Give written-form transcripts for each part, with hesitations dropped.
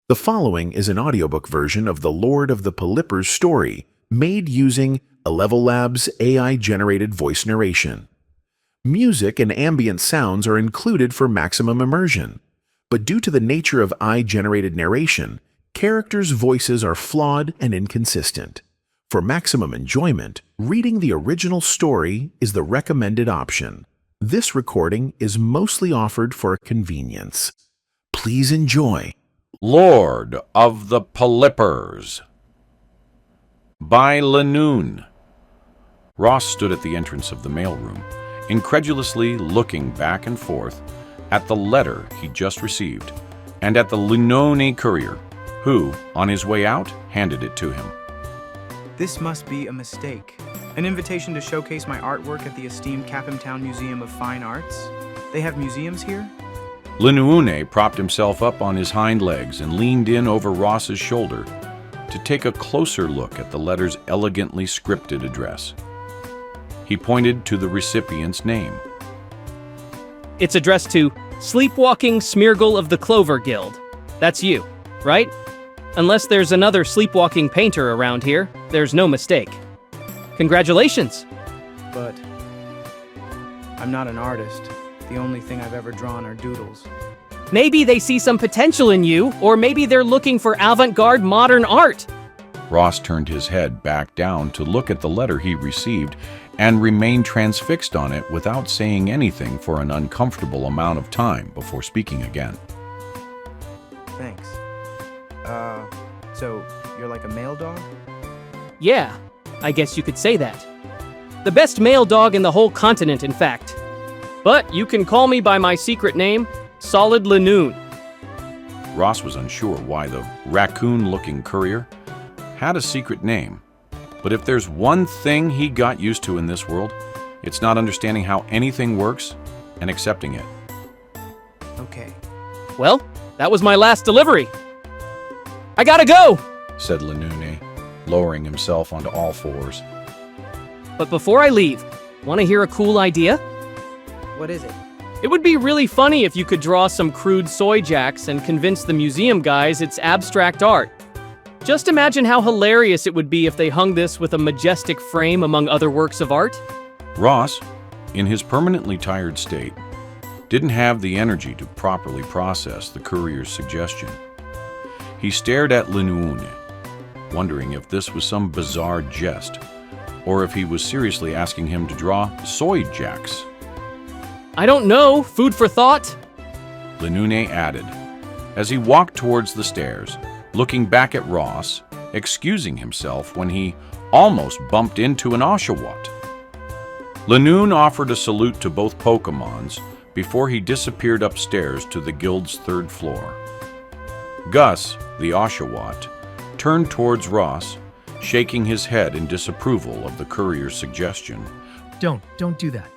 The following is an audiobook version of the Lord of the Pelippers story, made using Level Labs AI-generated voice narration. Music and ambient sounds are included for maximum immersion, but due to the nature of AI-generated narration, characters' voices are flawed and inconsistent. For maximum enjoyment, reading the original story is the recommended option. This recording is mostly offered for convenience. Please enjoy. Lord of the Pelippers by Linoone. Ross stood at the entrance of the mailroom, incredulously looking back and forth at the letter he'd just received and at the Linoone courier, who, on his way out, handed it to him. This must be a mistake. An invitation to showcase my artwork at the esteemed Clapham Town Museum of Fine Arts? They have museums here? Linoone propped himself up on his hind legs and leaned in over Ross's shoulder to take a closer look at the letter's elegantly scripted address. He pointed to the recipient's name. It's addressed to Sleepwalking Smeargle of the Clover Guild. That's you, right? Unless there's another sleepwalking painter around here, there's no mistake. Congratulations! But I'm not an artist. The only thing I've ever drawn are doodles. Maybe they see some potential in you, or maybe they're looking for avant-garde modern art. Ross turned his head back down to look at the letter he received and remained transfixed on it without saying anything for an uncomfortable amount of time before speaking again. Thanks. So you're like a male dog? Yeah, I guess you could say that. The best male dog in the whole continent, in fact. But you can call me by my secret name, Solid Linoone. Ross was unsure why the raccoon-looking courier had a secret name, but if there's one thing he got used to in this world, it's not understanding how anything works and accepting it. Okay. Well, that was my last delivery. I gotta go! Said Linoone, lowering himself onto all fours. But before I leave, want to hear a cool idea? What is it? It would be really funny if you could draw some crude soy jacks and convince the museum guys it's abstract art. Just imagine how hilarious it would be if they hung this with a majestic frame among other works of art. Ross, in his permanently tired state, didn't have the energy to properly process the courier's suggestion. He stared at Linoone, wondering if this was some bizarre jest, or if he was seriously asking him to draw soy jacks. I don't know, food for thought. Linoone added, as he walked towards the stairs, looking back at Ross, excusing himself when he almost bumped into an Oshawott. Linoone offered a salute to both Pokemons before he disappeared upstairs to the guild's third floor. Gus, the Oshawott, turned towards Ross, shaking his head in disapproval of the courier's suggestion. Don't do that.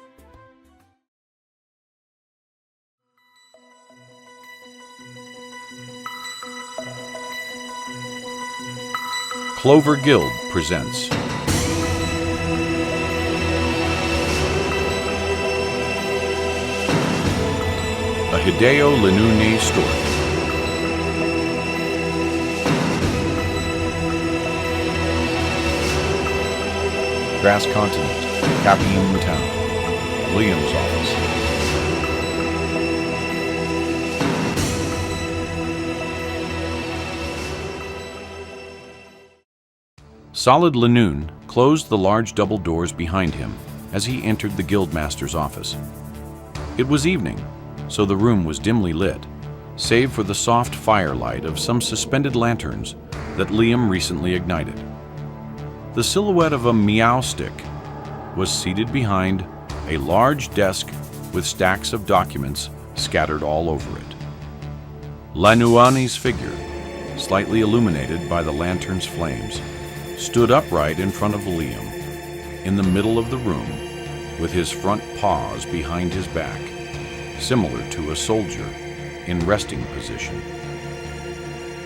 Clover Guild presents a Hideo Linoone story. Grass Continent, Clapham Town, William's office. Solid Linoone closed the large double doors behind him as he entered the guildmaster's office. It was evening, so the room was dimly lit, save for the soft firelight of some suspended lanterns that Liam recently ignited. The silhouette of a meow stick was seated behind a large desk with stacks of documents scattered all over it. Linoone's figure, slightly illuminated by the lantern's flames, stood upright in front of Liam, in the middle of the room, with his front paws behind his back, similar to a soldier in resting position.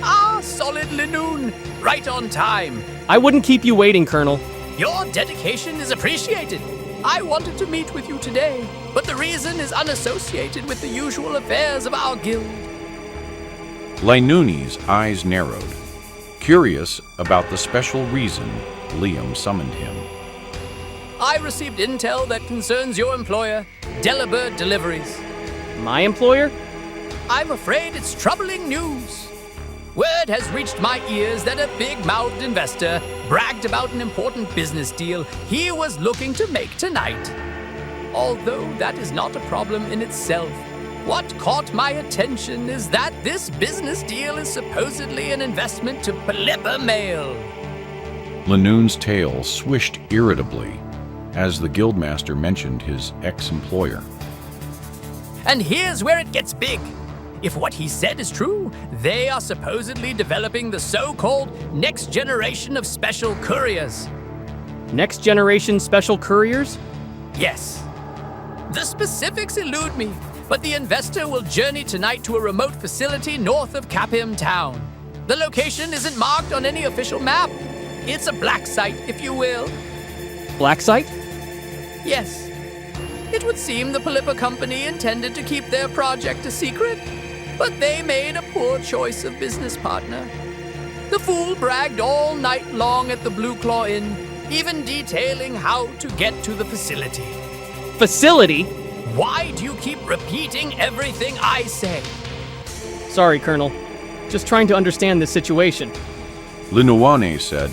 Ah, Solid Linoone! Right on time! I wouldn't keep you waiting, Colonel. Your dedication is appreciated. I wanted to meet with you today, but the reason is unassociated with the usual affairs of our guild. Linoone's eyes narrowed, curious about the special reason Liam summoned him. I received intel that concerns your employer, Delibird Deliveries. My employer? I'm afraid it's troubling news. Word has reached my ears that a big-mouthed investor bragged about an important business deal he was looking to make tonight. Although that is not a problem in itself, what caught my attention is that this business deal is supposedly an investment to Pelipper Mail. Linoone's tail swished irritably as the guildmaster mentioned his ex-employer. And here's where it gets big. If what he said is true, they are supposedly developing the so-called next generation of special couriers. Next generation special couriers? Yes. The specifics elude me, but the investor will journey tonight to a remote facility north of Capim Town. The location isn't marked on any official map. It's a black site, if you will. Black site? Yes. It would seem the Pelipper Company intended to keep their project a secret, but they made a poor choice of business partner. The fool bragged all night long at the Blue Claw Inn, even detailing how to get to the facility. Facility? Why do you keep repeating everything I say? Sorry, Colonel. Just trying to understand this situation. Linoone said,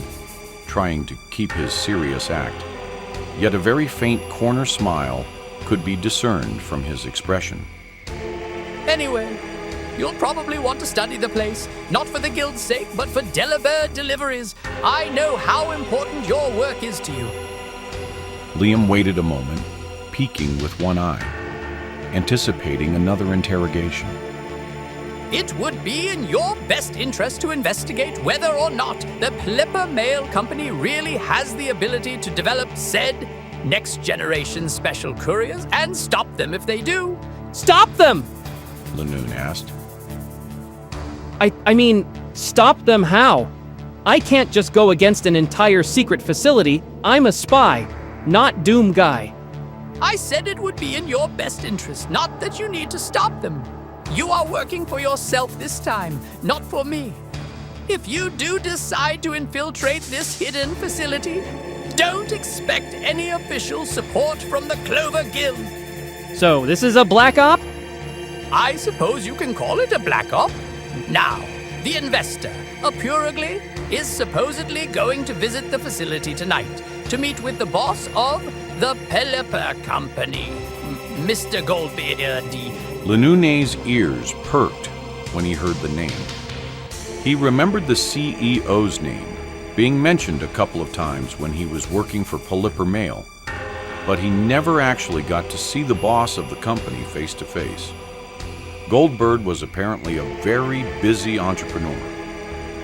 trying to keep his serious act. Yet a very faint corner smile could be discerned from his expression. Anyway, you'll probably want to study the place, not for the guild's sake, but for Delibird Deliveries. I know how important your work is to you. Liam waited a moment, peeking with one eye, anticipating another interrogation. It would be in your best interest to investigate whether or not the Pelipper Mail Company really has the ability to develop said next-generation special couriers and stop them if they do. Stop them! Linoone asked. I mean, stop them how? I can't just go against an entire secret facility. I'm a spy, not Doom Guy. I said it would be in your best interest, not that you need to stop them. You are working for yourself this time, not for me. If you do decide to infiltrate this hidden facility, don't expect any official support from the Clover Guild. So, this is a black op? I suppose you can call it a black op. Now, the investor, Apuragly, is supposedly going to visit the facility tonight to meet with the boss of the Pelipper Company, Mr. Goldbeard. Linoone's ears perked when he heard the name. He remembered the CEO's name, being mentioned a couple of times when he was working for Pelipper Mail, but he never actually got to see the boss of the company face to face. Goldbird was apparently a very busy entrepreneur,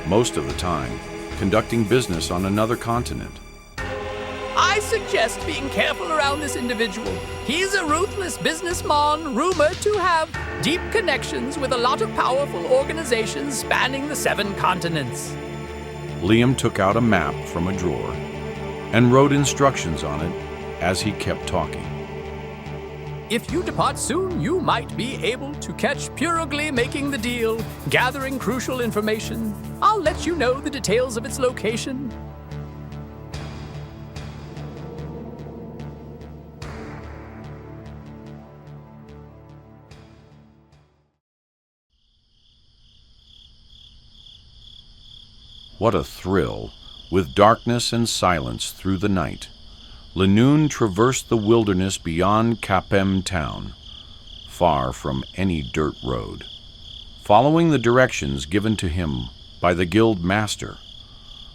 most of the time conducting business on another continent. I suggest being careful around this individual. He's a ruthless businessman rumored to have deep connections with a lot of powerful organizations spanning the 7 continents. Liam took out a map from a drawer and wrote instructions on it as he kept talking. If you depart soon, you might be able to catch Purugly making the deal, gathering crucial information. I'll let you know the details of its location. What a thrill, with darkness and silence through the night. Linoone traversed the wilderness beyond Capem Town, far from any dirt road, following the directions given to him by the guild master,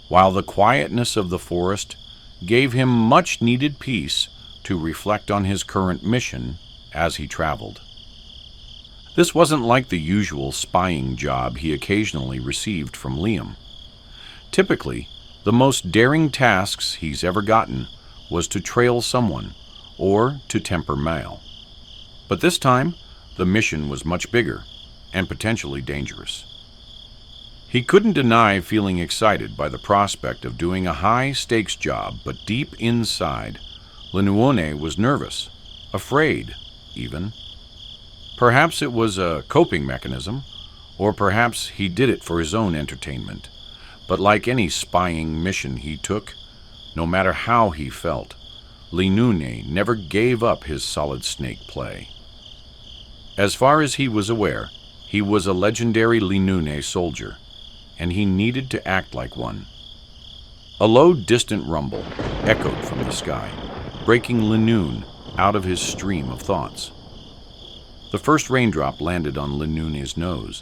while the quietness of the forest gave him much-needed peace to reflect on his current mission as he traveled. This wasn't like the usual spying job he occasionally received from Liam. Typically, the most daring tasks he's ever gotten was to trail someone or to temper mail. But this time, the mission was much bigger and potentially dangerous. He couldn't deny feeling excited by the prospect of doing a high-stakes job, but deep inside, Linoone was nervous, afraid, even. Perhaps it was a coping mechanism, Or perhaps he did it for his own entertainment. But like any spying mission he took, no matter how he felt, Linoone never gave up his solid snake play. As far as he was aware, he was a legendary Linoone soldier, and he needed to act like one. A low, distant rumble echoed from the sky, breaking Linoone out of his stream of thoughts. The first raindrop landed on Linoone's nose,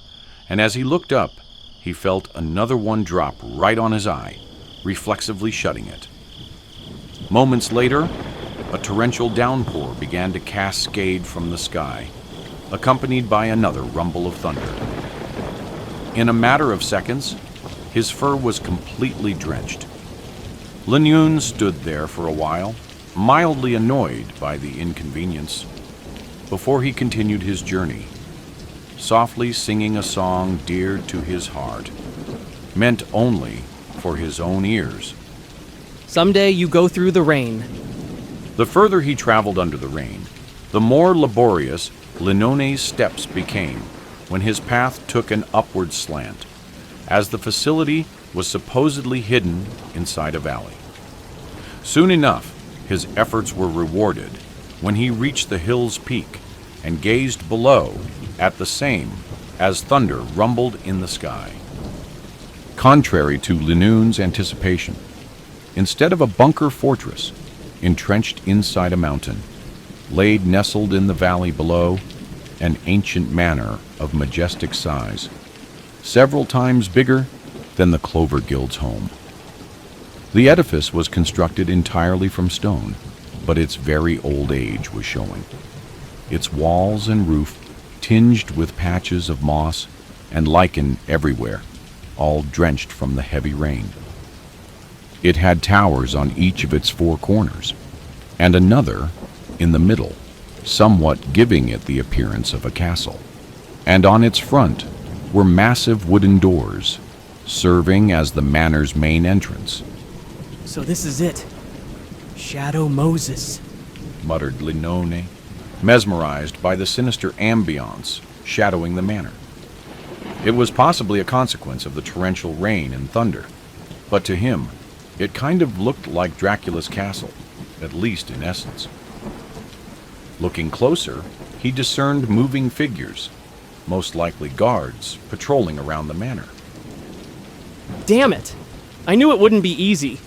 and as he looked up, he felt another one drop right on his eye, reflexively shutting it. Moments later, a torrential downpour began to cascade from the sky, accompanied by another rumble of thunder. In a matter of seconds, his fur was completely drenched. Linoone stood there for a while, mildly annoyed by the inconvenience, before he continued his journey, softly singing a song dear to his heart, meant only for his own ears. Someday you go through the rain. The further he traveled under the rain, the more laborious Linoone's steps became when his path took an upward slant, as the facility was supposedly hidden inside a valley. Soon enough, his efforts were rewarded when he reached the hill's peak and gazed below at the same as thunder rumbled in the sky. Contrary to Linoone's anticipation, instead of a bunker fortress entrenched inside a mountain, laid nestled in the valley below an ancient manor of majestic size, several times bigger than the Clover Guild's home. The edifice was constructed entirely from stone, but its very old age was showing. Its walls and roof tinged with patches of moss and lichen everywhere, all drenched from the heavy rain. It had towers on each of its four corners, and another in the middle, somewhat giving it the appearance of a castle. And on its front were massive wooden doors, serving as the manor's main entrance. So this is it. Shadow Moses. Muttered Linoone, mesmerized by the sinister ambiance shadowing the manor. It was possibly a consequence of the torrential rain and thunder, but to him, it kind of looked like Dracula's castle, at least in essence. Looking closer, he discerned moving figures, most likely guards, patrolling around the manor. Damn it! I knew it wouldn't be easy.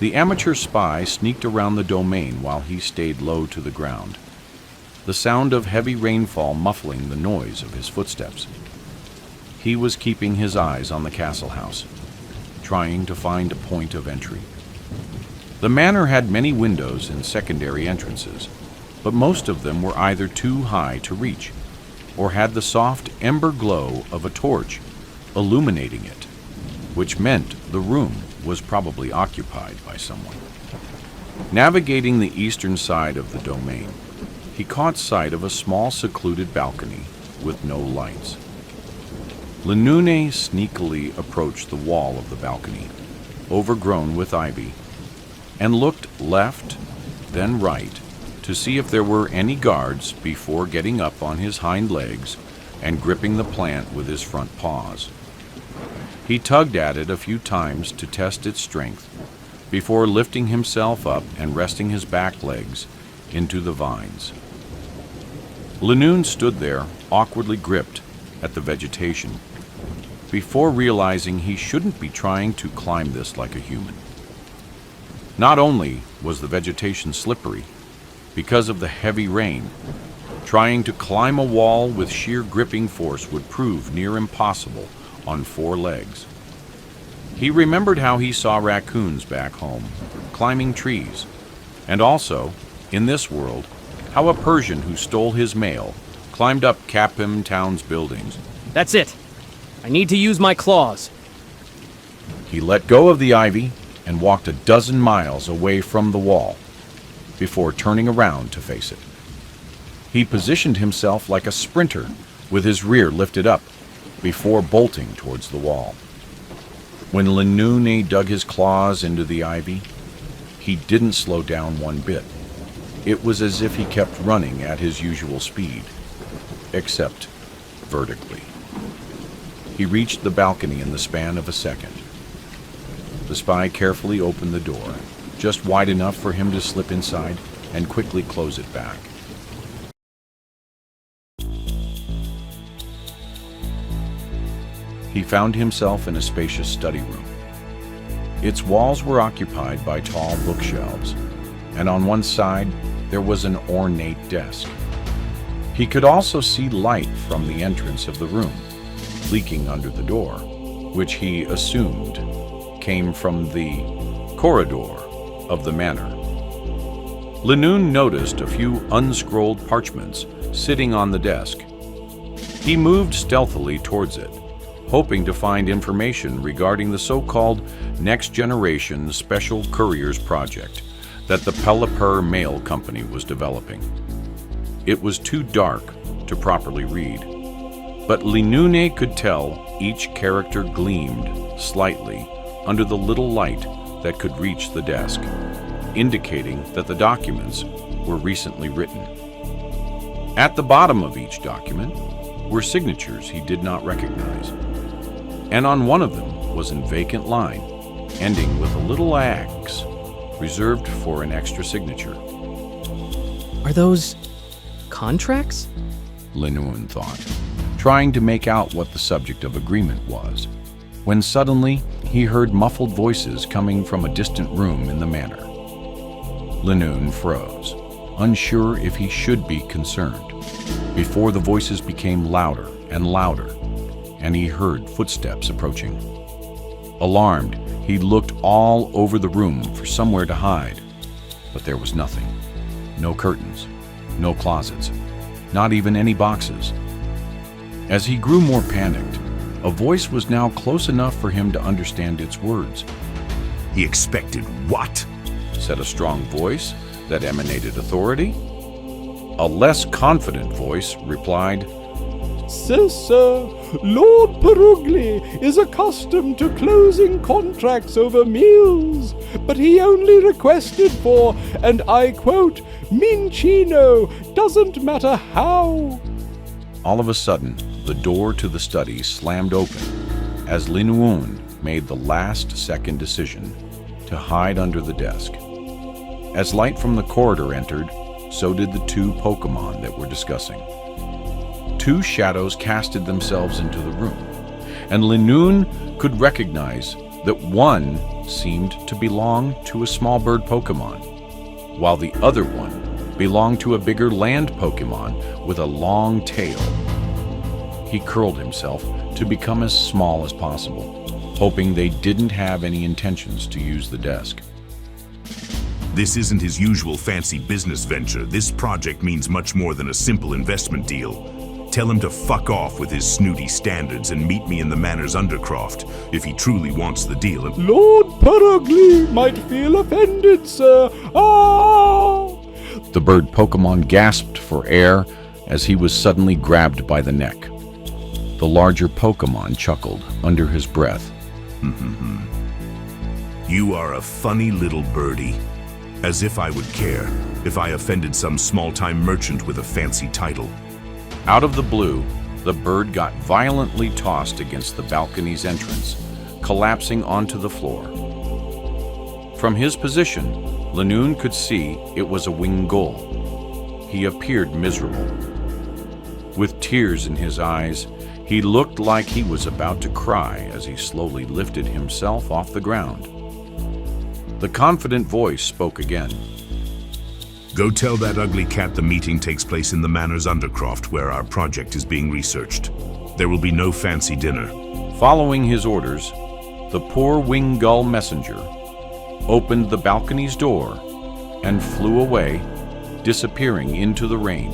The amateur spy sneaked around the domain while he stayed low to the ground, the sound of heavy rainfall muffling the noise of his footsteps. He was keeping his eyes on the castle house, trying to find a point of entry. The manor had many windows and secondary entrances, but most of them were either too high to reach, or had the soft ember glow of a torch illuminating it, which meant the room was probably occupied by someone. Navigating the eastern side of the domain, he caught sight of a small secluded balcony with no lights. Linoone sneakily approached the wall of the balcony, overgrown with ivy, and looked left, then right, to see if there were any guards before getting up on his hind legs and gripping the plant with his front paws. He tugged at it a few times to test its strength before lifting himself up and resting his back legs into the vines. Linoone stood there, awkwardly gripped at the vegetation, before realizing he shouldn't be trying to climb this like a human. Not only was the vegetation slippery because of the heavy rain, trying to climb a wall with sheer gripping force would prove near impossible on four legs. He remembered how he saw raccoons back home, climbing trees, and also, in this world, how a Persian who stole his mail climbed up Capim Town's buildings. That's it. I need to use my claws. He let go of the ivy and walked a dozen miles away from the wall before turning around to face it. He positioned himself like a sprinter with his rear lifted up before bolting towards the wall. When Linoone dug his claws into the ivy, he didn't slow down one bit. It was as if he kept running at his usual speed, except vertically. He reached the balcony in the span of a second. The spy carefully opened the door, just wide enough for him to slip inside and quickly close it back. He found himself in a spacious study room. Its walls were occupied by tall bookshelves, and on one side there was an ornate desk. He could also see light from the entrance of the room, leaking under the door, which he assumed came from the corridor of the manor. Linoone noticed a few unscrolled parchments sitting on the desk. He moved stealthily towards it, hoping to find information regarding the so-called Next Generation Special Couriers project that the Pelippers Mail Company was developing. It was too dark to properly read, but Linoone could tell each character gleamed slightly under the little light that could reach the desk, indicating that the documents were recently written. At the bottom of each document were signatures he did not recognize, and on one of them was a vacant line, ending with a little X, reserved for an extra signature. Are those contracts? Linoone thought, trying to make out what the subject of agreement was, when suddenly he heard muffled voices coming from a distant room in the manor. Linoone froze, unsure if he should be concerned, before the voices became louder and louder, and he heard footsteps approaching. Alarmed, he looked all over the room for somewhere to hide, but there was nothing. No curtains, no closets, not even any boxes. As he grew more panicked, a voice was now close enough for him to understand its words. He expected what? Said a strong voice that emanated authority. A less confident voice replied, Sir, Lord Perugli is accustomed to closing contracts over meals, but he only requested for, and I quote, Mincino, doesn't matter how. All of a sudden, the door to the study slammed open as Linoone made the last-second decision to hide under the desk. As light from the corridor entered, so did the two Pokemon that were discussing. Two shadows casted themselves into the room, and Linoone could recognize that one seemed to belong to a small bird Pokemon, while the other one belonged to a bigger land Pokemon with a long tail. He curled himself to become as small as possible, hoping they didn't have any intentions to use the desk. This isn't his usual fancy business venture. This project means much more than a simple investment deal. Tell him to fuck off with his snooty standards and meet me in the Manor's Undercroft if he truly wants the deal. Lord Perugli might feel offended, sir. Ah! The bird Pokemon gasped for air as he was suddenly grabbed by the neck. The larger Pokemon chuckled under his breath. You are a funny little birdie. As if I would care if I offended some small-time merchant with a fancy title. Out of the blue, the bird got violently tossed against the balcony's entrance, collapsing onto the floor. From his position, Linoone could see it was a winged gull. He appeared miserable. With tears in his eyes, he looked like he was about to cry as he slowly lifted himself off the ground. The confident voice spoke again. Go tell that ugly cat the meeting takes place in the Manor's Undercroft, where our project is being researched. There will be no fancy dinner. Following his orders, the poor winged gull messenger opened the balcony's door and flew away, disappearing into the rain.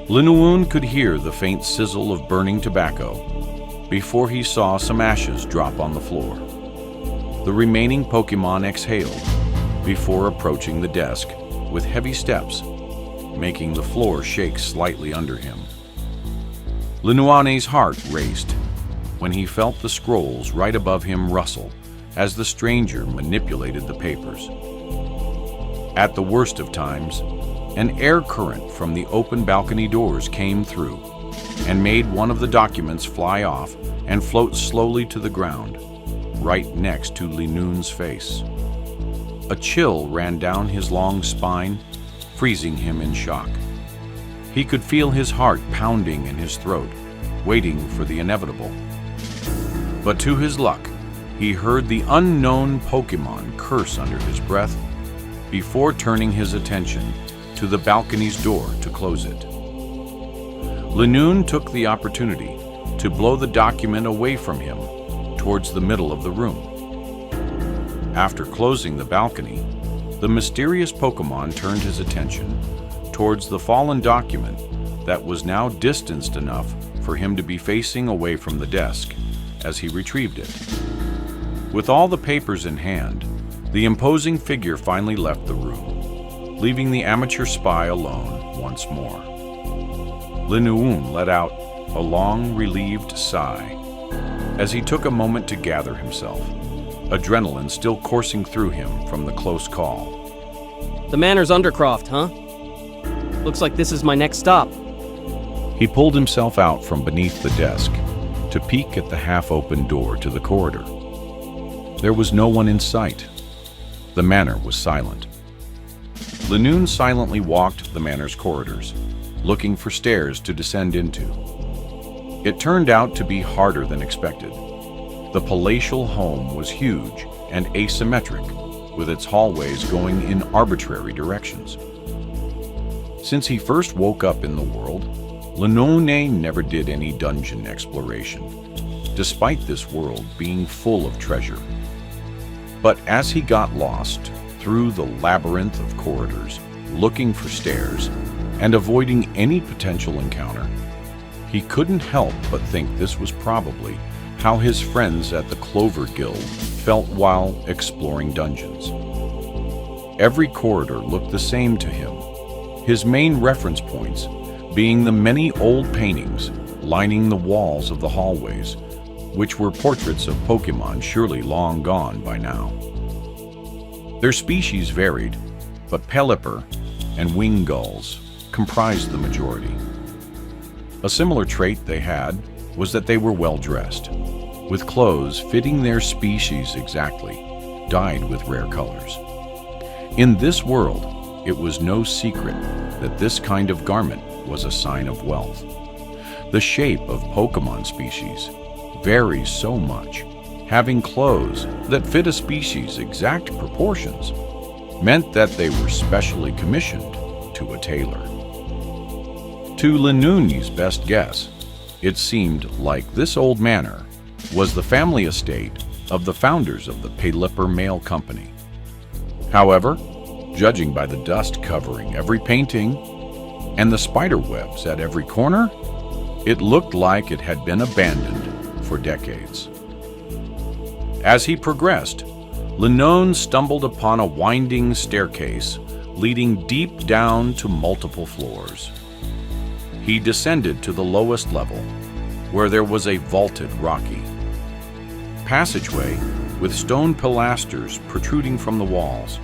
Linoone could hear the faint sizzle of burning tobacco before he saw some ashes drop on the floor. The remaining Pokemon exhaled before approaching the desk with heavy steps, making the floor shake slightly under him. Linoone's heart raced when he felt the scrolls right above him rustle as the stranger manipulated the papers. At the worst of times, an air current from the open balcony doors came through and made one of the documents fly off and float slowly to the ground, right next to Linoone's face. A chill ran down his long spine, freezing him in shock. He could feel his heart pounding in his throat, waiting for the inevitable. But to his luck, he heard the unknown Pokemon curse under his breath before turning his attention to the balcony's door to close it. Linoone took the opportunity to blow the document away from him towards the middle of the room. After closing the balcony, the mysterious Pokemon turned his attention towards the fallen document that was now distanced enough for him to be facing away from the desk as he retrieved it. With all the papers in hand, the imposing figure finally left the room, leaving the amateur spy alone once more. Linoone let out a long, relieved sigh as he took a moment to gather himself, adrenaline still coursing through him from the close call. The Manor's Undercroft, huh? Looks like this is my next stop. He pulled himself out from beneath the desk to peek at the half-open door to the corridor. There was no one in sight. The Manor was silent. Linoone silently walked the Manor's corridors, looking for stairs to descend into. It turned out to be harder than expected. The palatial home was huge and asymmetric, with its hallways going in arbitrary directions. Since he first woke up in the world, Linoone never did any dungeon exploration, despite this world being full of treasure. But as he got lost through the labyrinth of corridors, looking for stairs and avoiding any potential encounter, he couldn't help but think this was probably how his friends at the Clover Guild felt while exploring dungeons. Every corridor looked the same to him, his main reference points being the many old paintings lining the walls of the hallways, which were portraits of Pokemon surely long gone by now. Their species varied, but Pelipper and wing gulls comprised the majority. A similar trait they had was that they were well-dressed, with clothes fitting their species exactly, dyed with rare colors. In this world, it was no secret that this kind of garment was a sign of wealth. The shape of Pokemon species varies so much. Having clothes that fit a species' exact proportions meant that they were specially commissioned to a tailor. To Linoone's best guess, it seemed like this old manor was the family estate of the founders of the Pelipper Mail Company. However, judging by the dust covering every painting and the spider webs at every corner, it looked like it had been abandoned for decades. As he progressed, Linoone stumbled upon a winding staircase leading deep down to multiple floors. He descended to the lowest level, where there was a vaulted rocky passageway with stone pilasters protruding from the walls.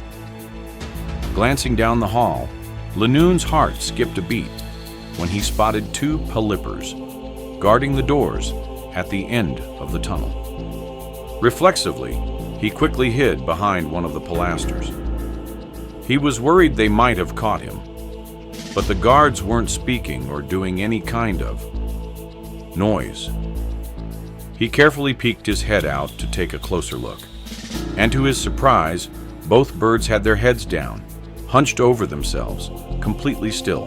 Glancing down the hall, Linoone's heart skipped a beat when he spotted two Pelippers guarding the doors at the end of the tunnel. Reflexively, he quickly hid behind one of the pilasters. He was worried they might have caught him, but the guards weren't speaking or doing any kind of noise. He carefully peeked his head out to take a closer look, and to his surprise, both birds had their heads down, hunched over themselves, completely still.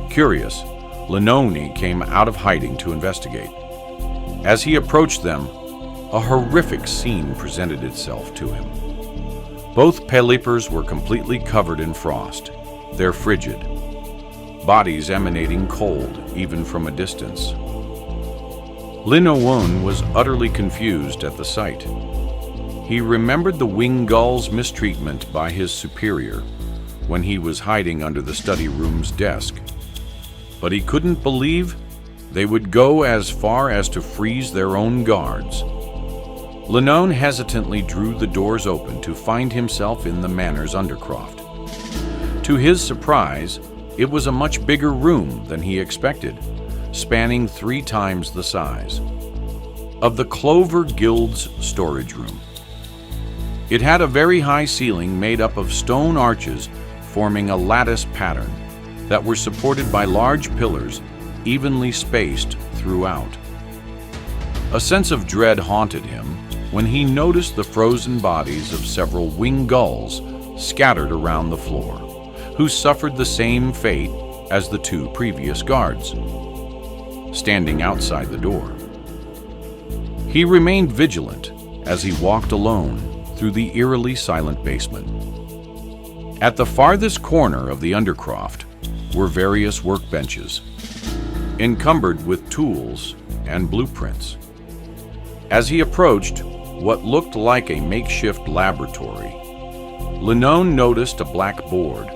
Curious, Linoone came out of hiding to investigate. As he approached them, a horrific scene presented itself to him. Both Pelippers were completely covered in frost. They're frigid, bodies emanating cold even from a distance. Linoone was utterly confused at the sight. He remembered the wing gull's mistreatment by his superior when he was hiding under the study room's desk, but he couldn't believe they would go as far as to freeze their own guards. Linoone hesitantly drew the doors open to find himself in the Manor's Undercroft. To his surprise, it was a much bigger room than he expected, spanning 3 times the size. of the Clover Guild's storage room. It had a very high ceiling made up of stone arches forming a lattice pattern that were supported by large pillars evenly spaced throughout. A sense of dread haunted him when he noticed the frozen bodies of several winged gulls scattered around the floor, who suffered the same fate as the two previous guards, standing outside the door. He remained vigilant as he walked alone through the eerily silent basement. At the farthest corner of the undercroft were various workbenches, encumbered with tools and blueprints. As he approached what looked like a makeshift laboratory, Linoone noticed a black board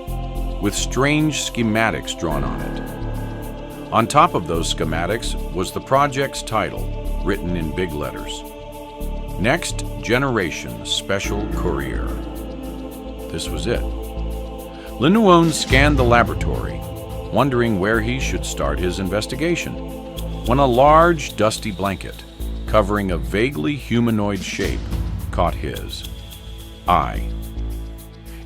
with strange schematics drawn on it. On top of those schematics was the project's title, written in big letters: Next Generation Special Courier. This was it. Linoone scanned the laboratory, wondering where he should start his investigation, when a large, dusty blanket, covering a vaguely humanoid shape, caught his eye.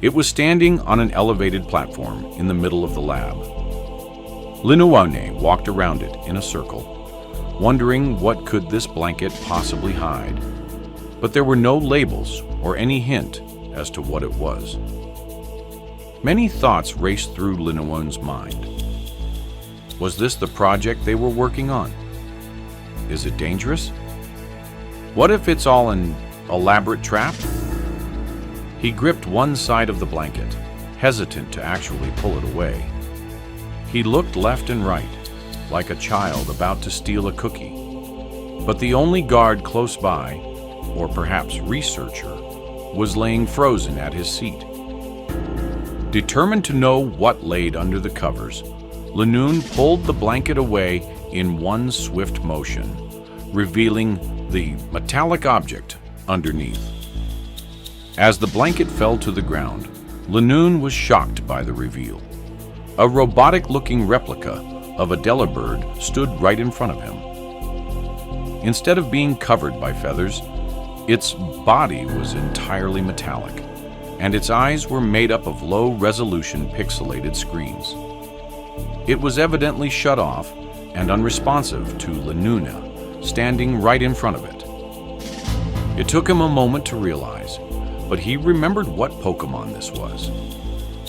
It was standing on an elevated platform in the middle of the lab. Linoone walked around it in a circle, wondering what could this blanket possibly hide, but there were no labels or any hint as to what it was. Many thoughts raced through Linoone's mind. Was this the project they were working on? Is it dangerous? What if it's all an elaborate trap? He gripped one side of the blanket, hesitant to actually pull it away. He looked left and right, like a child about to steal a cookie. But the only guard close by, or perhaps researcher, was laying frozen at his seat. Determined to know what laid under the covers, Linoone pulled the blanket away in one swift motion, revealing the metallic object underneath. As the blanket fell to the ground, Linoone was shocked by the reveal. A robotic-looking replica of a Delibird stood right in front of him. Instead of being covered by feathers, its body was entirely metallic, and its eyes were made up of low-resolution pixelated screens. It was evidently shut off and unresponsive to Linoone, standing right in front of it. It took him a moment to realize, but he remembered what Pokemon this was.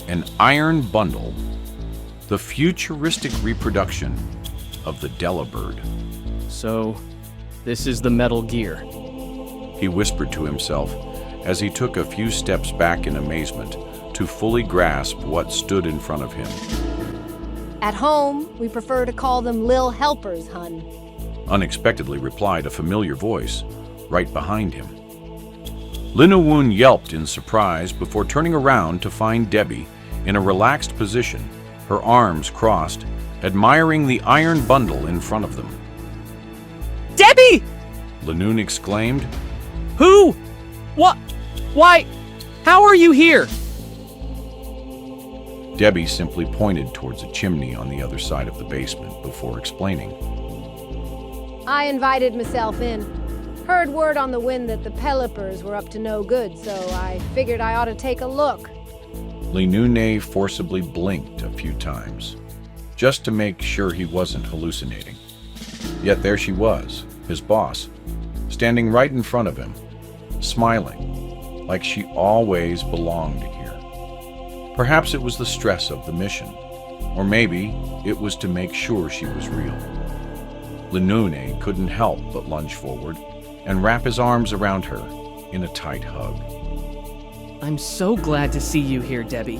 An iron bundle, the futuristic reproduction of the Delibird. So, this is the Metal Gear. He whispered to himself as he took a few steps back in amazement to fully grasp what stood in front of him. At home, we prefer to call them Lil Helpers, hun. Unexpectedly replied a familiar voice right behind him. Linoone yelped in surprise before turning around to find Debbie in a relaxed position, her arms crossed, admiring the iron bundle in front of them. Debbie! Linoone exclaimed. Who? What? Why? How are you here? Debbie simply pointed towards a chimney on the other side of the basement before explaining. I invited myself in. Heard word on the wind that the Pelippers were up to no good, so I figured I ought to take a look. Linoone forcibly blinked a few times, just to make sure he wasn't hallucinating. Yet there she was, his boss, standing right in front of him, smiling, like she always belonged here. Perhaps it was the stress of the mission, or maybe it was to make sure she was real. Linoone couldn't help but lunge forward and wrap his arms around her in a tight hug. I'm so glad to see you here, Debbie.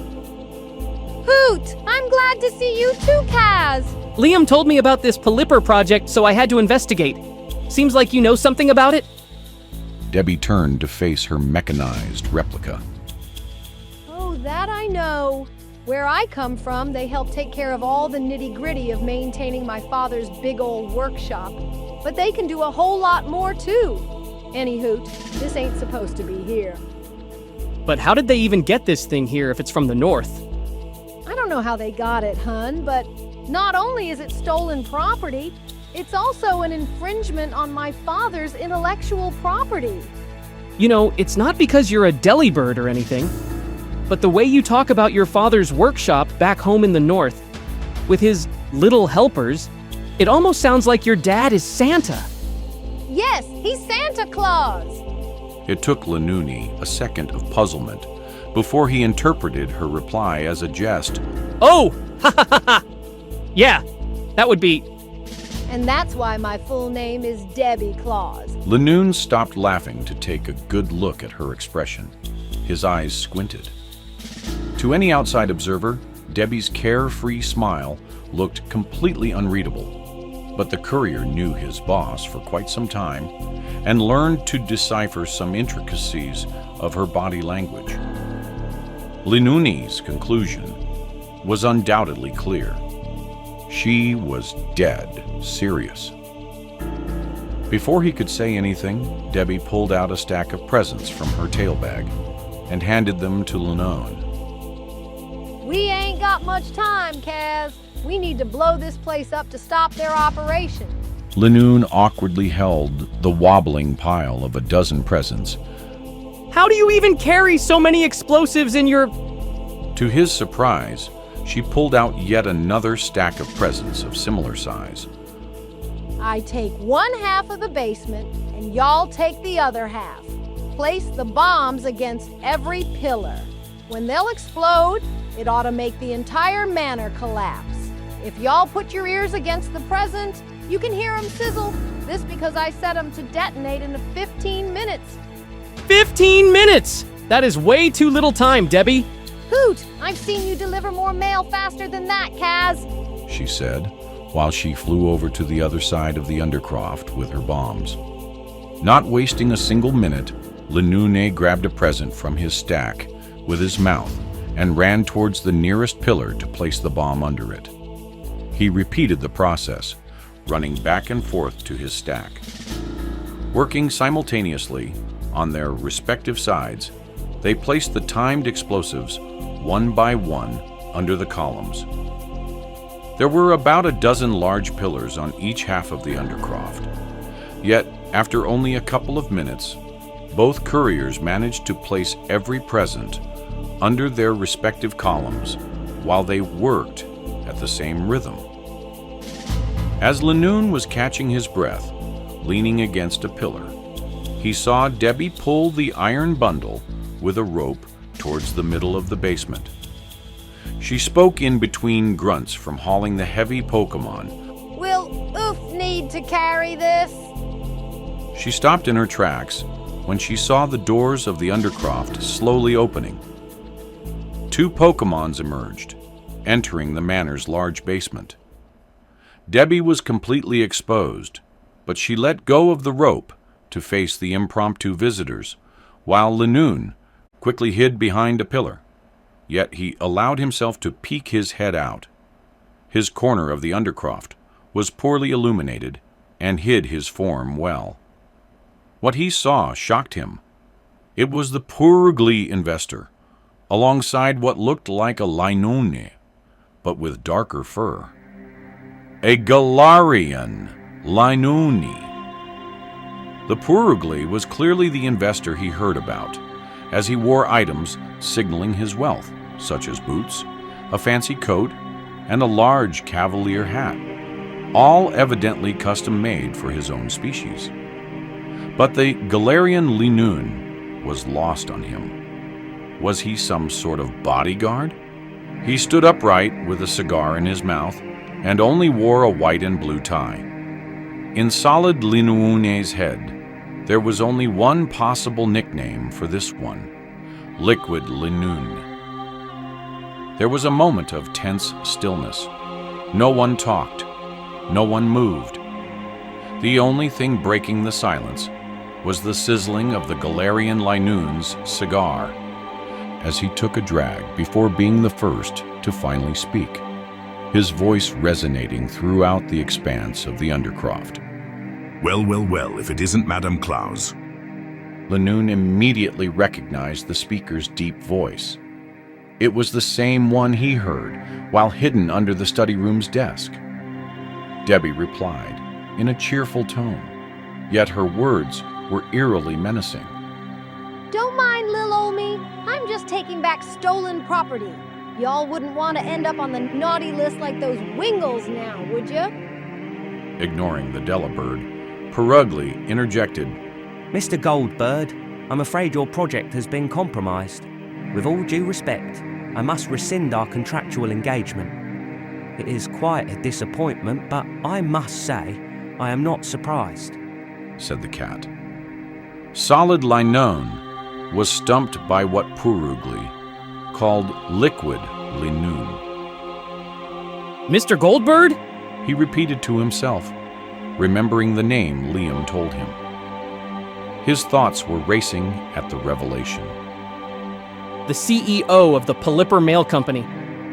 Hoot! I'm glad to see you too, Kaz! Liam told me about this Pelipper project, so I had to investigate. Seems like you know something about it? Debbie turned to face her mechanized replica. Oh, that I know. Where I come from, they help take care of all the nitty-gritty of maintaining my father's big old workshop. But they can do a whole lot more, too. Anywho, this ain't supposed to be here. But how did they even get this thing here if it's from the north? I don't know how they got it, hun, but not only is it stolen property, It's also an infringement on my father's intellectual property. You know, it's not because you're a deli bird or anything, but the way you talk about your father's workshop back home in the north, with his little helpers, it almost sounds like your dad is Santa. Yes, he's Santa Claus. It took Linoone a second of puzzlement before he interpreted her reply as a jest. Oh, ha ha ha ha! Yeah, that would be... And that's why my full name is Debbie Claus. Linoone stopped laughing to take a good look at her expression. His eyes squinted. To any outside observer, Debbie's carefree smile looked completely unreadable, but the courier knew his boss for quite some time and learned to decipher some intricacies of her body language. Linoone's conclusion was undoubtedly clear. She was dead serious. Before he could say anything, Debbie pulled out a stack of presents from her tail bag and handed them to Linoone. We ain't got much time, Kaz. We need to blow this place up to stop their operation. Linoone awkwardly held the wobbling pile of a dozen presents. How do you even carry so many explosives in your... To his surprise, she pulled out yet another stack of presents of similar size. I take one half of the basement, and y'all take the other half. Place the bombs against every pillar. When they'll explode, it ought to make the entire manor collapse. If y'all put your ears against the present, you can hear 'em sizzle. This because I set 'em to detonate in 15 minutes. 15 minutes! That is way too little time, Debbie. Hoot! I've seen you deliver more mail faster than that, Kaz. She said, while she flew over to the other side of the undercroft with her bombs. Not wasting a single minute, Linoone grabbed a present from his stack with his mouth and ran towards the nearest pillar to place the bomb under it. He repeated the process, running back and forth to his stack. Working simultaneously on their respective sides, they placed the timed explosives one by one under the columns. There were about a dozen large pillars on each half of the undercroft. Yet, after only a couple of minutes, both couriers managed to place every present under their respective columns while they worked at the same rhythm. As Linoone was catching his breath, leaning against a pillar, he saw Debbie pull the iron bundle with a rope towards the middle of the basement. She spoke in between grunts from hauling the heavy Pokemon. Will Oof need to carry this? She stopped in her tracks when she saw the doors of the undercroft slowly opening. Two Pokemons emerged, entering the manor's large basement. Debbie was completely exposed, but she let go of the rope to face the impromptu visitors, while Linoone quickly hid behind a pillar. Yet he allowed himself to peek his head out. His corner of the undercroft was poorly illuminated and hid his form well. What he saw shocked him. It was the Purugly investor, alongside what looked like a Linoone, but with darker fur. A Galarian Linoone. The Purugly was clearly the investor he heard about, as he wore items signaling his wealth, such as boots, a fancy coat, and a large cavalier hat, all evidently custom-made for his own species. But the Galarian Linoone was lost on him. Was he some sort of bodyguard? He stood upright with a cigar in his mouth and only wore a white and blue tie. In solid Linoone's head, there was only one possible nickname for this one: Liquid Linoone. There was a moment of tense stillness. No one talked. No one moved. The only thing breaking the silence was the sizzling of the Galarian Linoone's cigar as he took a drag before being the first to finally speak, his voice resonating throughout the expanse of the undercroft. Well, well, well, if it isn't Madame Claus. Linoone immediately recognized the speaker's deep voice. It was the same one he heard while hidden under the study room's desk. Debbie replied, in a cheerful tone, yet her words were eerily menacing. Don't mind Lil Ol' me. I'm just taking back stolen property. Y'all wouldn't want to end up on the naughty list like those Wingles now, would ya? Ignoring the Delibird, Perugly interjected, Mr. Goldbird, I'm afraid your project has been compromised. With all due respect, I must rescind our contractual engagement. It is quite a disappointment, but I must say, I am not surprised, said the cat. Solid Linoone was stumped by what Perugly called liquid Linoone. Mr. Goldbird? He repeated to himself, remembering the name Liam told him. His thoughts were racing at the revelation. The CEO of the Pelipper Mail Company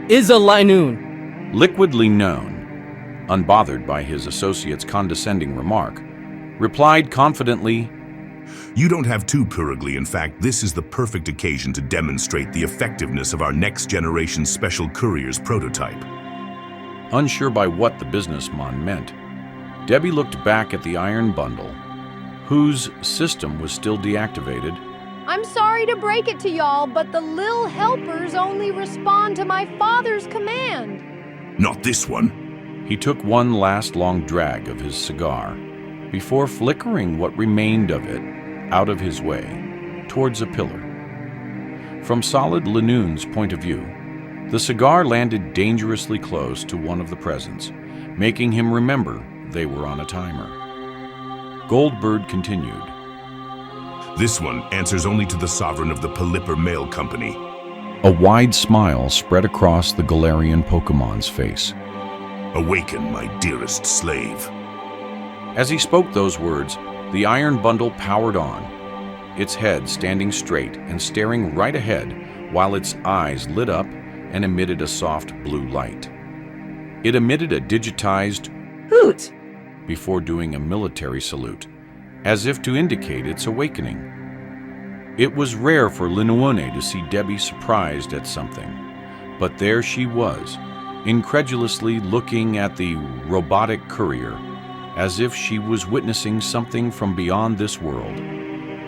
is a Linoone. Liquid Linoone, unbothered by his associate's condescending remark, replied confidently, You don't have to, Perugly. In fact, this is the perfect occasion to demonstrate the effectiveness of our next-generation special courier's prototype. Unsure by what the businessman meant, Debbie looked back at the iron bundle, whose system was still deactivated. I'm sorry to break it to y'all, but the Lil Helpers only respond to my father's command. Not this one. He took one last long drag of his cigar before flickering what remained of it out of his way towards a pillar. From Solid Linoone's point of view, the cigar landed dangerously close to one of the presents, making him remember they were on a timer. Goldbird continued. This one answers only to the sovereign of the Pelipper Mail Company. A wide smile spread across the Galarian Pokemon's face. Awaken, my dearest slave. As he spoke those words, the iron bundle powered on, its head standing straight and staring right ahead while its eyes lit up and emitted a soft blue light. It emitted a digitized hoot before doing a military salute, as if to indicate its awakening. It was rare for Linoone to see Debbie surprised at something, but there she was, incredulously looking at the robotic courier, as if she was witnessing something from beyond this world.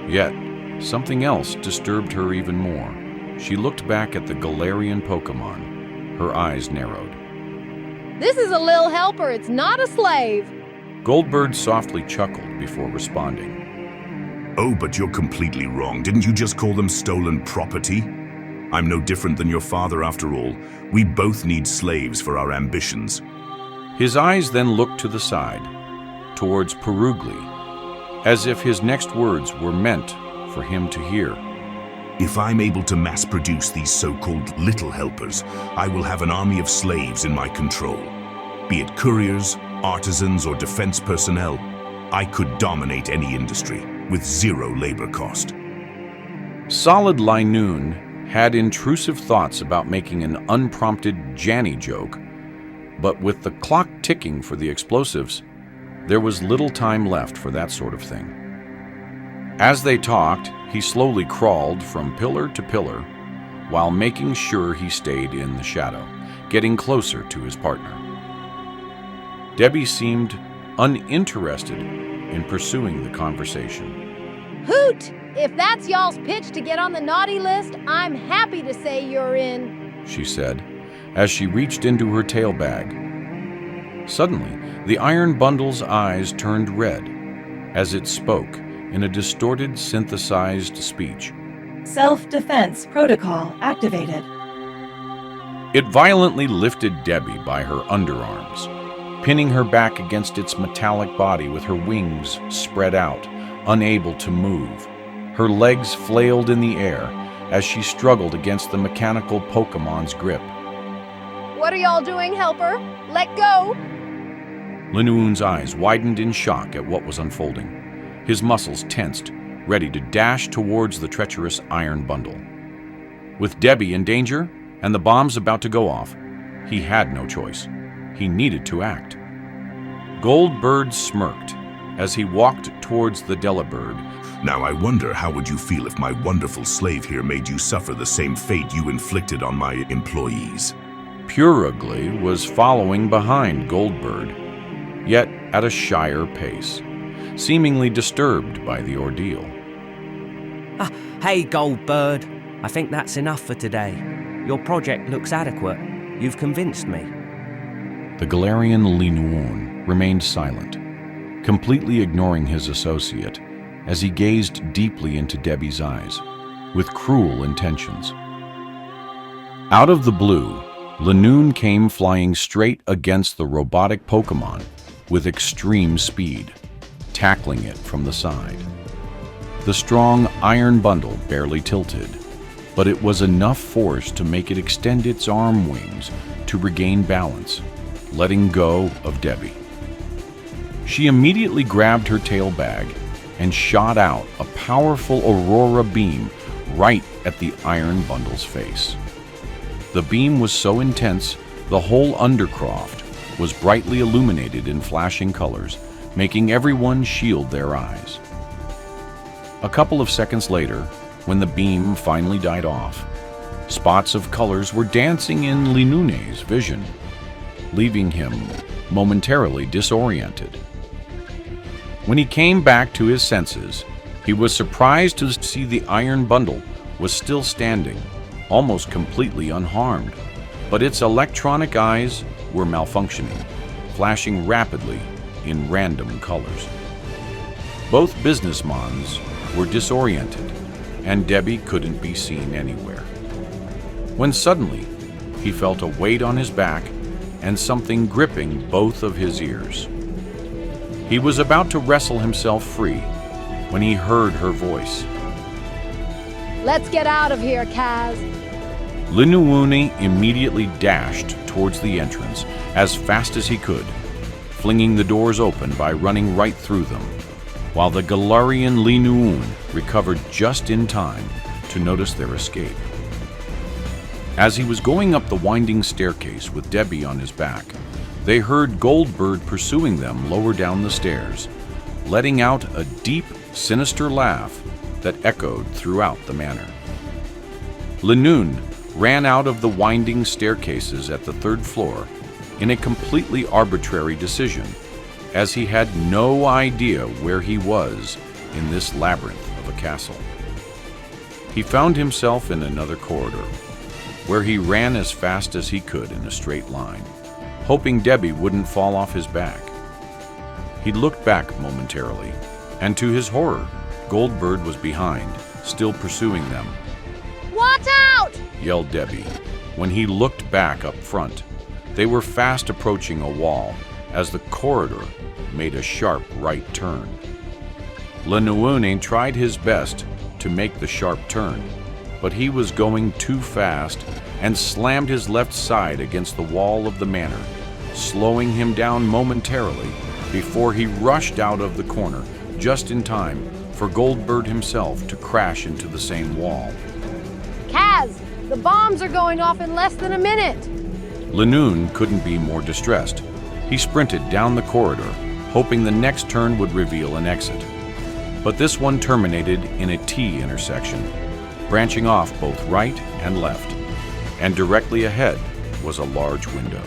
Yet, something else disturbed her even more. She looked back at the Galarian Pokemon. Her eyes narrowed. This is a Lil Helper, it's not a slave. Goldbird softly chuckled before responding. Oh, but you're completely wrong. Didn't you just call them stolen property? I'm no different than your father after all. We both need slaves for our ambitions. His eyes then looked to the side, towards Perugly, as if his next words were meant for him to hear. If I'm able to mass-produce these so-called little helpers, I will have an army of slaves in my control. Be it couriers, artisans, or defense personnel, I could dominate any industry with zero labor cost. Solid Linoone had intrusive thoughts about making an unprompted Janny joke, but with the clock ticking for the explosives, there was little time left for that sort of thing. As they talked, he slowly crawled from pillar to pillar while making sure he stayed in the shadow, getting closer to his partner. Debbie seemed uninterested in pursuing the conversation. Hoot! If that's y'all's pitch to get on the naughty list, I'm happy to say you're in, she said, as she reached into her tail bag. Suddenly, the iron bundle's eyes turned red as it spoke in a distorted, synthesized speech. Self-defense protocol activated. It violently lifted Debbie by her underarms, pinning her back against its metallic body with her wings spread out, unable to move. Her legs flailed in the air as she struggled against the mechanical Pokemon's grip. What are y'all doing, Helper? Let go! Linoone's eyes widened in shock at what was unfolding. His muscles tensed, ready to dash towards the treacherous iron bundle. With Debbie in danger and the bombs about to go off, he had no choice. He needed to act. Goldbird smirked as he walked towards the Delibird. Now I wonder how would you feel if my wonderful slave here made you suffer the same fate you inflicted on my employees. Perugly was following behind Goldbird, yet at a shyer pace, seemingly disturbed by the ordeal. Hey, Goldbird. I think that's enough for today. Your project looks adequate. You've convinced me. The Galarian Linoone remained silent, completely ignoring his associate as he gazed deeply into Debbie's eyes, with cruel intentions. Out of the blue, Linoone came flying straight against the robotic Pokémon with extreme speed, tackling it from the side. The strong iron bundle barely tilted, but it was enough force to make it extend its arm wings to regain balance, letting go of Debbie. She immediately grabbed her tail bag and shot out a powerful aurora beam right at the iron bundle's face. The beam was so intense, the whole Undercroft was brightly illuminated in flashing colors, making everyone shield their eyes. A couple of seconds later, when the beam finally died off, spots of colors were dancing in Linoone's vision, leaving him momentarily disoriented. When he came back to his senses, he was surprised to see the iron bundle was still standing, almost completely unharmed, but its electronic eyes were malfunctioning, flashing rapidly in random colors. Both businessmons were disoriented, and Debbie couldn't be seen anywhere. When suddenly, he felt a weight on his back and something gripping both of his ears. He was about to wrestle himself free when he heard her voice. Let's get out of here, Kaz. Linoone immediately dashed towards the entrance as fast as he could, flinging the doors open by running right through them, while the Galarian Linoone recovered just in time to notice their escape. As he was going up the winding staircase with Debbie on his back, they heard Goldbird pursuing them lower down the stairs, letting out a deep, sinister laugh that echoed throughout the manor. Linoone ran out of the winding staircases at the third floor in a completely arbitrary decision, as he had no idea where he was in this labyrinth of a castle. He found himself in another corridor, where he ran as fast as he could in a straight line, hoping Debbie wouldn't fall off his back. He looked back momentarily, and to his horror, Goldbird was behind, still pursuing them. Watch out! Yelled Debbie. When he looked back up front, they were fast approaching a wall as the corridor made a sharp right turn. Linoone tried his best to make the sharp turn, but he was going too fast and slammed his left side against the wall of the manor, slowing him down momentarily before he rushed out of the corner just in time for Goldbird himself to crash into the same wall. Kaz, the bombs are going off in less than a minute. Linoone couldn't be more distressed. He sprinted down the corridor, hoping the next turn would reveal an exit. But this one terminated in a T intersection, branching off both right and left, and directly ahead was a large window.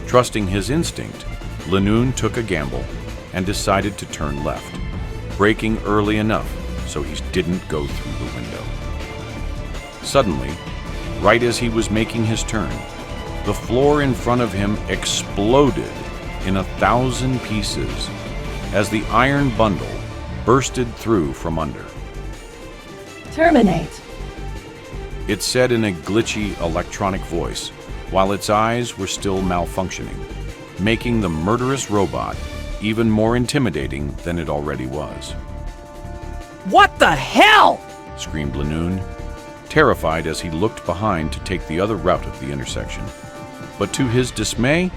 Trusting his instinct, Linoone took a gamble and decided to turn left, braking early enough so he didn't go through the window. Suddenly, right as he was making his turn, the floor in front of him exploded in 1,000 pieces as the iron bundle bursted through from under. Terminate. It said in a glitchy electronic voice, while its eyes were still malfunctioning, making the murderous robot even more intimidating than it already was. What the hell? Screamed Linoone, terrified as he looked behind to take the other route of the intersection. But to his dismay,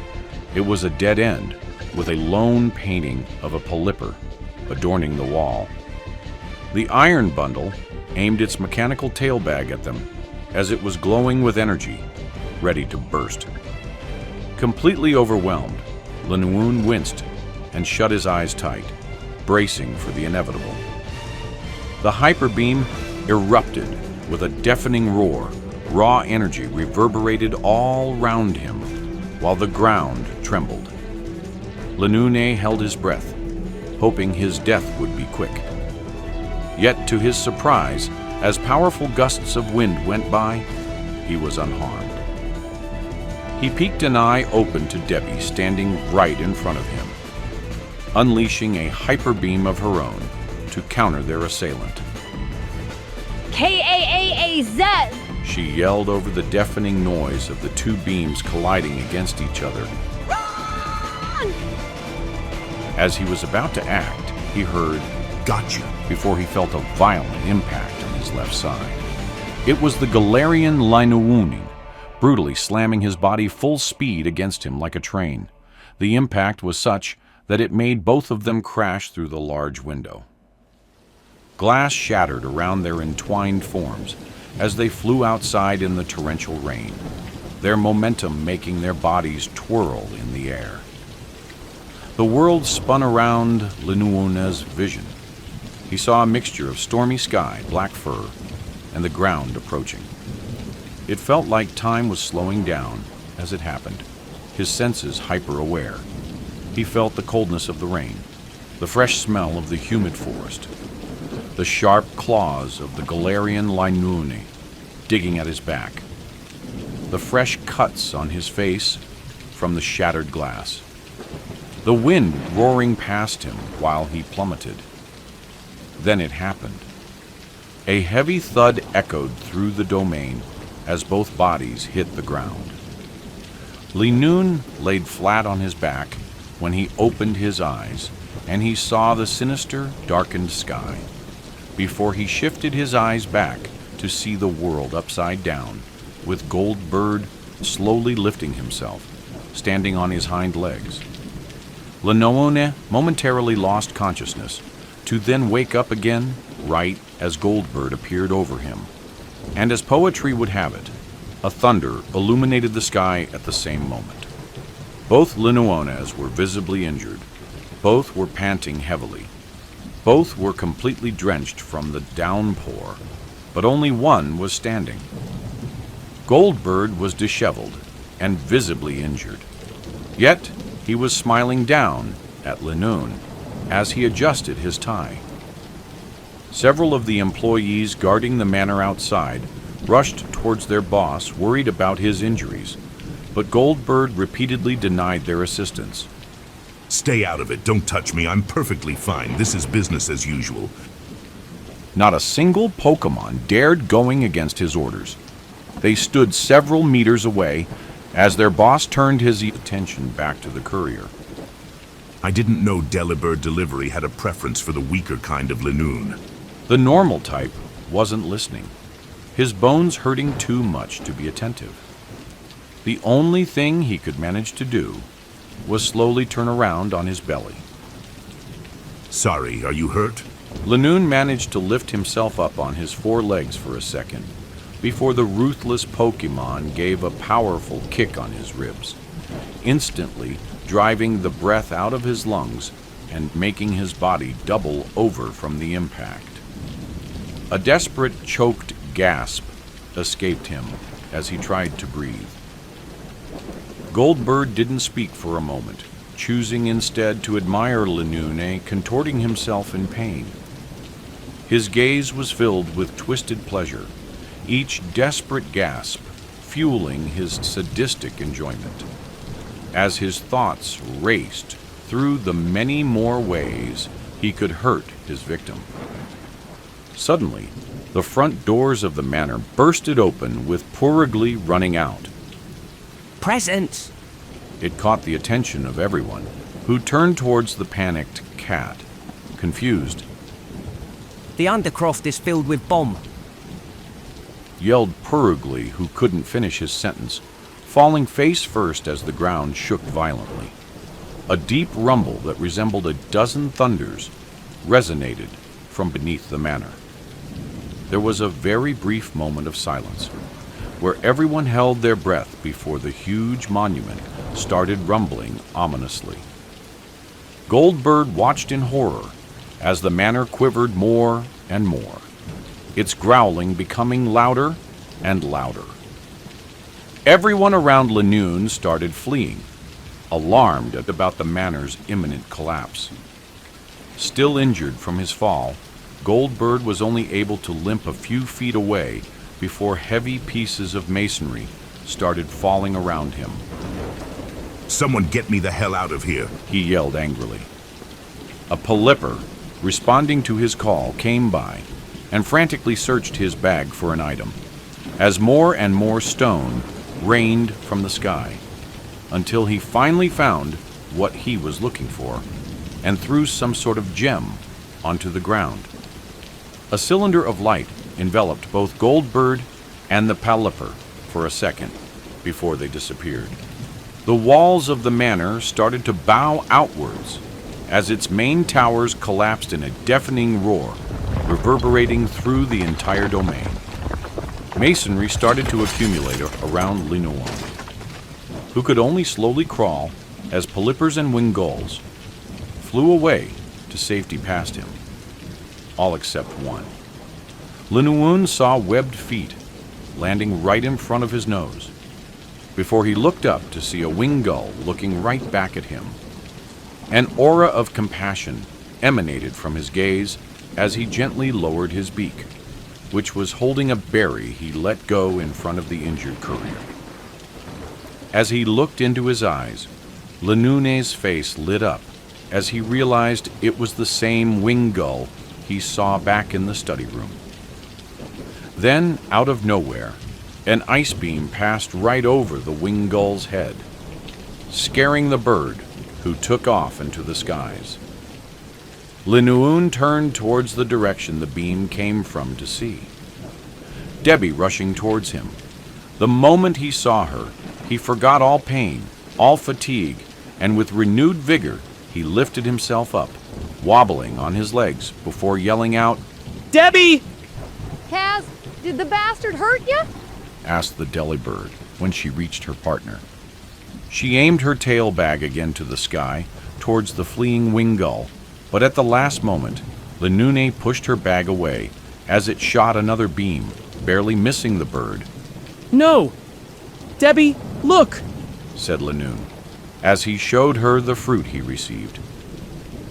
it was a dead end with a lone painting of a Pelipper adorning the wall. The iron bundle aimed its mechanical tail bag at them as it was glowing with energy, ready to burst. Completely overwhelmed, Linoone winced and shut his eyes tight, bracing for the inevitable. The hyper beam erupted with a deafening roar. Raw energy reverberated all round him, while the ground trembled. Linoone held his breath, hoping his death would be quick. Yet, to his surprise, as powerful gusts of wind went by, he was unharmed. He peeked an eye open to Debbie standing right in front of him, unleashing a hyper beam of her own to counter their assailant. K-A-A-A-Z! She yelled over the deafening noise of the two beams colliding against each other. Run! As he was about to act, he heard, Gotcha. before he felt a violent impact on his left side. It was the Galarian Linoone, brutally slamming his body full speed against him like a train. The impact was such that it made both of them crash through the large window. Glass shattered around their entwined forms as they flew outside in the torrential rain, their momentum making their bodies twirl in the air. The world spun around Linoone's vision. He saw a mixture of stormy sky, black fur, and the ground approaching. It felt like time was slowing down as it happened, his senses hyper-aware. He felt the coldness of the rain, the fresh smell of the humid forest, the sharp claws of the Galarian Linoone digging at his back, the fresh cuts on his face from the shattered glass, the wind roaring past him while he plummeted. Then it happened. A heavy thud echoed through the domain as both bodies hit the ground. Linoone laid flat on his back when he opened his eyes, and he saw the sinister, darkened sky, before he shifted his eyes back to see the world upside down, with Goldbird slowly lifting himself, standing on his hind legs. Linoone momentarily lost consciousness, to then wake up again right as Goldbird appeared over him. And as poetry would have it, a thunder illuminated the sky at the same moment. Both Linoones were visibly injured. Both were panting heavily. Both were completely drenched from the downpour, but only one was standing. Goldbird was disheveled and visibly injured. Yet he was smiling down at Linoone as he adjusted his tie. Several of the employees guarding the manor outside rushed towards their boss, worried about his injuries, but Goldbird repeatedly denied their assistance. Stay out of it. Don't touch me. I'm perfectly fine. This is business as usual. Not a single Pokemon dared going against his orders. They stood several meters away as their boss turned his attention back to the courier. I didn't know Delibird Delivery had a preference for the weaker kind of Linoone. The normal type wasn't listening, his bones hurting too much to be attentive. The only thing he could manage to do was slowly turn around on his belly. Sorry, are you hurt? Linoone managed to lift himself up on his four legs for a second before the ruthless Pokemon gave a powerful kick on his ribs, instantly driving the breath out of his lungs and making his body double over from the impact. A desperate, choked gasp escaped him as he tried to breathe. Goldbird didn't speak for a moment, choosing instead to admire Linoone contorting himself in pain. His gaze was filled with twisted pleasure, each desperate gasp fueling his sadistic enjoyment, as his thoughts raced through the many more ways he could hurt his victim. Suddenly, the front doors of the manor bursted open with Purugly running out. Presents! It caught the attention of everyone, who turned towards the panicked cat, confused. The Undercroft is filled with bomb. Yelled Purugly, who couldn't finish his sentence, falling face first as the ground shook violently. A deep rumble that resembled a dozen thunders resonated from beneath the manor. There was a very brief moment of silence, where everyone held their breath before the huge monument started rumbling ominously. Goldbird watched in horror as the manor quivered more and more, its growling becoming louder and louder. Everyone around Linoone started fleeing. alarmed about the manor's imminent collapse. Still injured from his fall, Goldbird was only able to limp a few feet away before heavy pieces of masonry started falling around him. Someone get me the hell out of here, he yelled angrily. A Pelipper, responding to his call, came by and frantically searched his bag for an item, as more and more stone rained from the sky, until he finally found what he was looking for and threw some sort of gem onto the ground. A cylinder of light enveloped both Goldbird and the Pelipper for a second before they disappeared. The walls of the manor started to bow outwards as its main towers collapsed in a deafening roar, reverberating through the entire domain. Masonry started to accumulate around Linoone, who could only slowly crawl as Pelippers and winged gulls flew away to safety past him, all except one. Linoone saw webbed feet landing right in front of his nose, before he looked up to see a winged gull looking right back at him. An aura of compassion emanated from his gaze as he gently lowered his beak, which was holding a berry he let go in front of the injured courier. As he looked into his eyes, Linoone's face lit up as he realized it was the same winged gull he saw back in the study room. Then, out of nowhere, an ice beam passed right over the winged gull's head, scaring the bird, who took off into the skies. Linoone turned towards the direction the beam came from to see Debbie rushing towards him. The moment he saw her, he forgot all pain, all fatigue, and with renewed vigor, he lifted himself up, wobbling on his legs before yelling out, Debbie! Kaz, did the bastard hurt you? asked the Delibird when she reached her partner. She aimed her tail bag again to the sky, towards the fleeing winged gull, but at the last moment, Linoone pushed her bag away as it shot another beam, barely missing the bird. No! Debbie, look! said Linoone, as he showed her the fruit he received.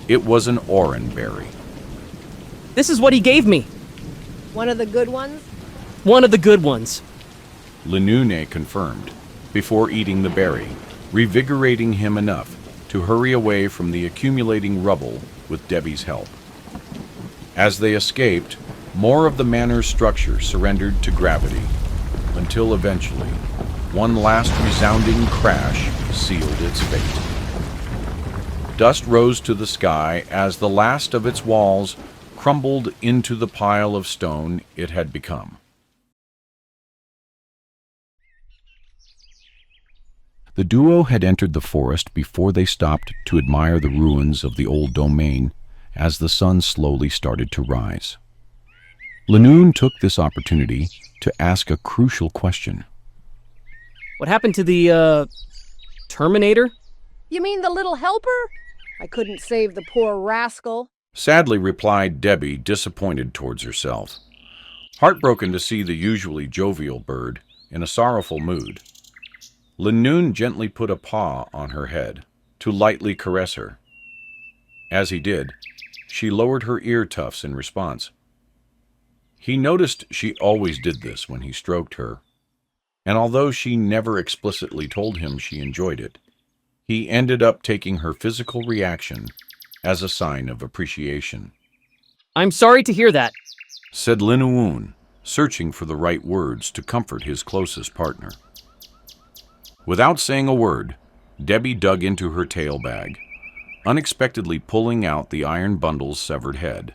It was an oran berry. This is what he gave me. One of the good ones? One of the good ones. Linoone confirmed, before eating the berry, revigorating him enough to hurry away from the accumulating rubble with Debbie's help. As they escaped, more of the manor's structure surrendered to gravity, until eventually, one last resounding crash sealed its fate. Dust rose to the sky as the last of its walls crumbled into the pile of stone it had become. The duo had entered the forest before they stopped to admire the ruins of the old domain as the sun slowly started to rise. Linoone took this opportunity to ask a crucial question. What happened to the, Terminator? You mean the little helper? I couldn't save the poor rascal. Sadly replied Debbie, disappointed towards herself, heartbroken to see the usually jovial bird in a sorrowful mood. Linoone gently put a paw on her head to lightly caress her. As he did, she lowered her ear tufts in response. He noticed she always did this when he stroked her, and although she never explicitly told him she enjoyed it, he ended up taking her physical reaction as a sign of appreciation. I'm sorry to hear that, said Linoone, searching for the right words to comfort his closest partner. Without saying a word, Debbie dug into her tail bag, unexpectedly pulling out the iron bundle's severed head.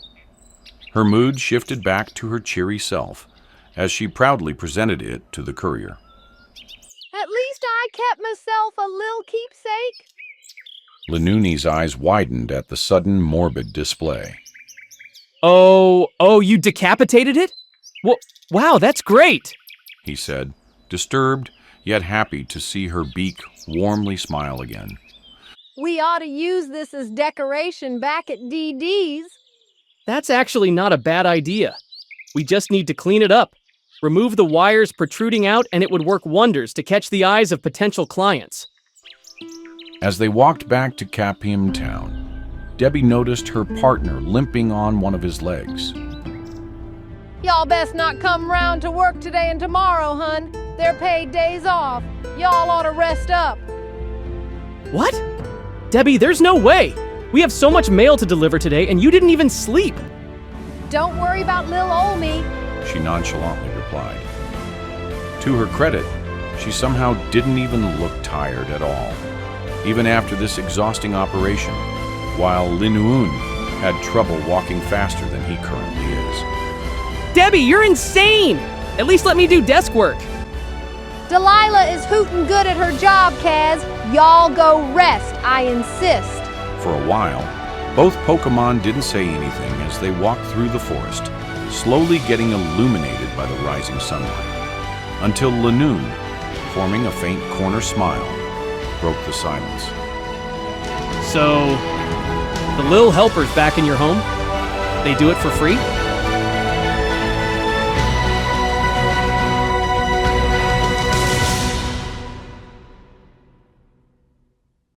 Her mood shifted back to her cheery self as she proudly presented it to the courier. At least I kept myself a little keepsake. Linoone's eyes widened at the sudden morbid display. Oh, you decapitated it? Wow, that's great, he said, disturbed yet happy to see her beak warmly smile again. We ought to use this as decoration back at DD's. That's actually not a bad idea. We just need to clean it up. Remove the wires protruding out and it would work wonders to catch the eyes of potential clients. As they walked back to Capim Town, Debbie noticed her partner limping on one of his legs. Y'all best not come round to work today and tomorrow, hun. They're paid days off. Y'all ought to rest up. What? Debbie, there's no way! We have so much mail to deliver today, and you didn't even sleep! Don't worry about lil' ol' me. She nonchalantly replied. To her credit, she somehow didn't even look tired at all, even after this exhausting operation, while Linoone had trouble walking faster than he currently is. Debbie, you're insane! At least let me do desk work. Delilah is hootin' good at her job, Kaz. Y'all go rest, I insist. For a while, both Pokemon didn't say anything as they walked through the forest, slowly getting illuminated by the rising sunlight, until Linoone, forming a faint corner smile, broke the silence. So, the Lil Helpers back in your home? They do it for free?